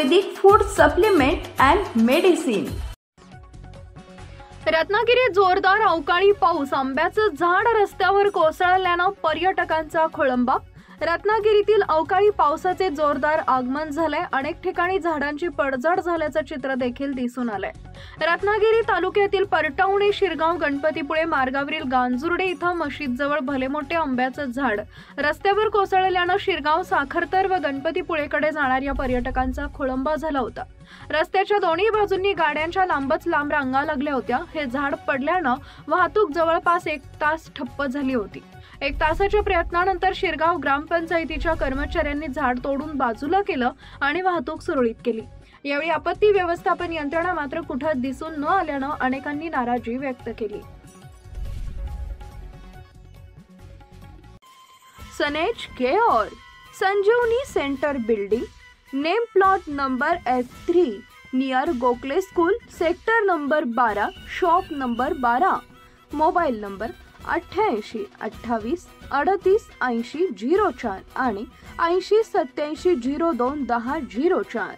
Ayurvedic food supplement and medicine. रत्नागिरीत जोरदार अवकाळी पाऊस, आंब्याचं झाड रस्त्यावर कोसळल्यानं पर्यटकांचा खोळंबा। रत्नागिरीतील अवकाळी पावसाचे जोरदार आगमन झालंय। अनेक ठिकाणी झाडांची पडझड झाल्याचं चित्र देखील दिसून आलंय। रत्नागिरी तालुक्यातील परटवणे, शिरगाव, गणपतीपुळे मार्गावरील गांजुर्डे इथं मशीदजवळ भले मोठे आंब्याचं झाड रस्त्यावर कोसळल्यानं शिरगाव, साखरतर व गणपतीपुळेकडे जाणाऱ्या पर्यटकांचा खोळंबा झाला होता। रस्त्याच्या दोन्ही बाजूंनी गाड्यांच्या लांबच लांब रांगा लागल्या होत्या। हे झाड पडल्यानं वाहतूक जवळपास 1 तास ठप्प झाली होती। 1 तासाच्या प्रयत्नानंतर शिरगाव ग्रामपंचायतीच्या कर्मचाऱ्यांनी झाड तोडून बाजूला केलं आणि वाहतूक सुरळीत केली। यावेळी आपत्ती व्यवस्थापन यंत्रणा मात्र कुठं दिसून न आल्यानं अनेकांनी नाराजी व्यक्त केली। सनेज care, Sanjivani centre building, name plot number F3 near Gokhale school, sector number 12, shop number 12, mobile number 88 28 38 80 04 आणि 80 87 02 10 04।